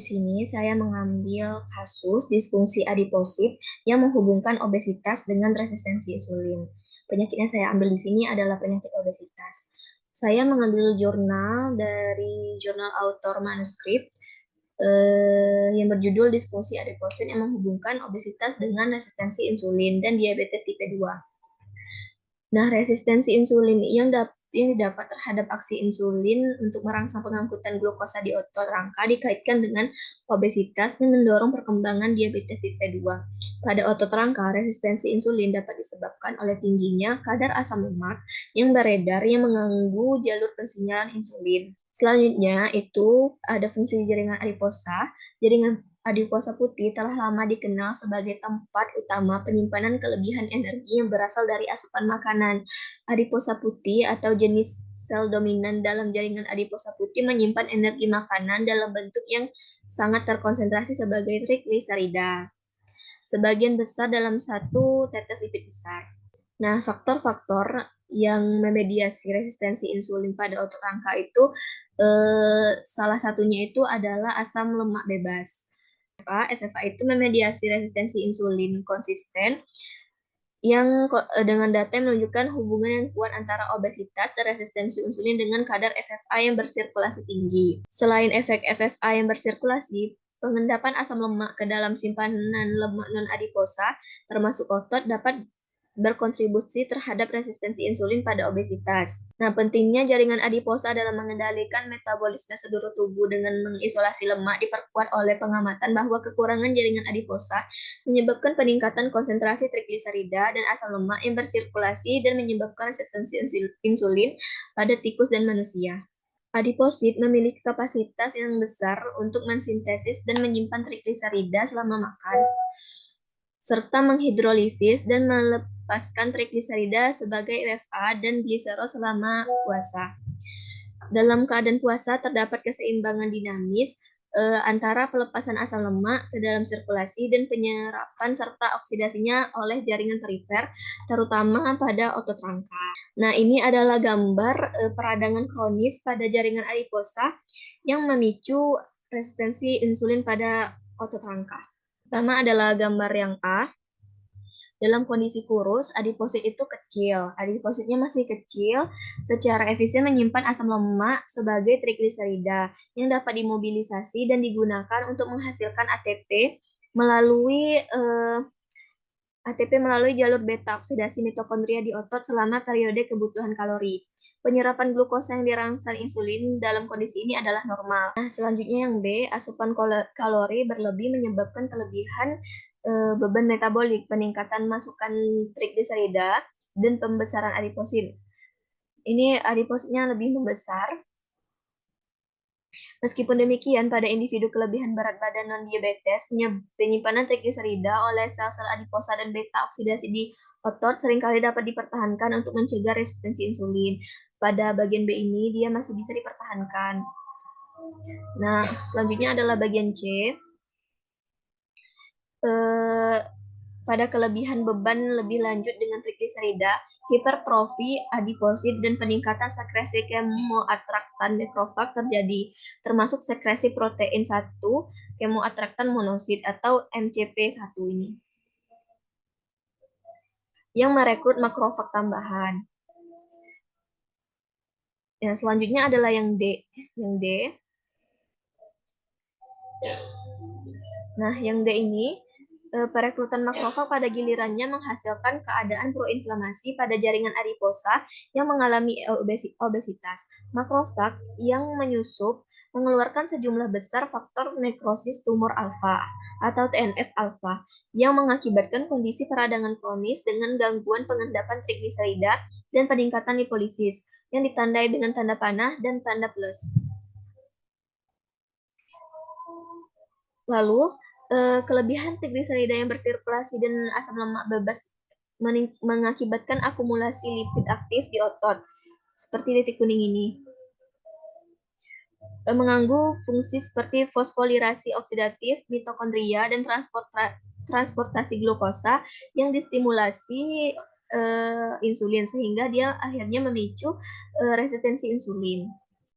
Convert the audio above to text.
Di sini saya mengambil kasus disfungsi adiposit yang menghubungkan obesitas dengan resistensi insulin. Penyakit yang saya ambil di sini adalah penyakit obesitas. Saya mengambil jurnal dari jurnal author manuskrip yang berjudul disfungsi adiposit yang menghubungkan obesitas dengan resistensi insulin dan diabetes tipe 2. Nah, resistensi insulin yang didapat terhadap aksi insulin untuk merangsang pengangkutan glukosa di otot rangka dikaitkan dengan obesitas dan mendorong perkembangan diabetes tipe 2. Pada otot rangka, resistensi insulin dapat disebabkan oleh tingginya kadar asam lemak yang beredar yang mengganggu jalur pensinyalan insulin. Selanjutnya itu ada fungsi jaringan adiposa. Jaringan adiposa putih telah lama dikenal sebagai tempat utama penyimpanan kelebihan energi yang berasal dari asupan makanan. Adiposa putih atau jenis sel dominan dalam jaringan adiposa putih menyimpan energi makanan dalam bentuk yang sangat terkonsentrasi sebagai trigliserida, sebagian besar dalam satu tetes lipid besar. Nah, faktor-faktor yang memediasi resistensi insulin pada otot rangka itu salah satunya itu adalah asam lemak bebas. FFA itu memediasi resistensi insulin konsisten yang dengan data yang menunjukkan hubungan yang kuat antara obesitas dan resistensi insulin dengan kadar FFA yang bersirkulasi tinggi. Selain efek FFA yang bersirkulasi, pengendapan asam lemak ke dalam simpanan lemak non-adiposa, termasuk otot, dapat berkontribusi terhadap resistensi insulin pada obesitas. Nah, pentingnya jaringan adiposa dalam mengendalikan metabolisme seluruh tubuh dengan mengisolasi lemak diperkuat oleh pengamatan bahwa kekurangan jaringan adiposa menyebabkan peningkatan konsentrasi trigliserida dan asam lemak yang bersirkulasi dan menyebabkan resistensi insulin pada tikus dan manusia. Adiposit memiliki kapasitas yang besar untuk mensintesis dan menyimpan trigliserida selama makan, serta menghidrolisis dan melepaskan trigliserida sebagai UFA dan gliserol selama puasa. Dalam keadaan puasa terdapat keseimbangan dinamis antara pelepasan asam lemak ke dalam sirkulasi dan penyerapan serta oksidasinya oleh jaringan perifer, terutama pada otot rangka. Nah, ini adalah gambar peradangan kronis pada jaringan adiposa yang memicu resistensi insulin pada otot rangka. Pertama adalah gambar yang A. Dalam kondisi kurus, adiposit itu kecil. Adipositnya masih kecil, secara efisien menyimpan asam lemak sebagai trigliserida yang dapat dimobilisasi dan digunakan untuk menghasilkan melalui jalur beta oksidasi mitokondria di otot selama periode kebutuhan kalori. Penyerapan glukosa yang dirangsang insulin dalam kondisi ini adalah normal. Nah, selanjutnya yang B, asupan kalori berlebih menyebabkan kelebihan beban metabolik, peningkatan masukan trigliserida, dan pembesaran adiposit. Ini adipositnya lebih membesar. Meskipun demikian, pada individu kelebihan berat badan non-diabetes, penyimpanan trigliserida oleh sel-sel adiposa dan beta oksidasi di otot seringkali dapat dipertahankan untuk mencegah resistensi insulin. Pada bagian B ini, dia masih bisa dipertahankan. Nah, selanjutnya adalah bagian C. Pada kelebihan beban lebih lanjut dengan trigliserida, hipertrofi adiposit dan peningkatan sekresi kemoatraktan makrofag terjadi, termasuk sekresi protein 1 kemoatraktan monosit atau MCP1 ini, yang merekrut makrofag tambahan. Yang selanjutnya adalah yang D. Yang D. Nah, yang D ini, perekrutan makrofag pada gilirannya menghasilkan keadaan proinflamasi pada jaringan adiposa yang mengalami obesitas. Makrofag yang menyusup mengeluarkan sejumlah besar faktor nekrosis tumor alfa atau TNF-alfa yang mengakibatkan kondisi peradangan kronis dengan gangguan pengendapan trigliserida dan peningkatan lipolisis yang ditandai dengan tanda panah dan tanda plus. Lalu, kelebihan trigliserida yang bersirkulasi dan asam lemak bebas mengakibatkan akumulasi lipid aktif di otot, seperti titik kuning ini. Mengganggu fungsi seperti fosfolirasi oksidatif mitokondria dan transportasi glukosa yang distimulasi insulin, sehingga dia akhirnya memicu resistensi insulin.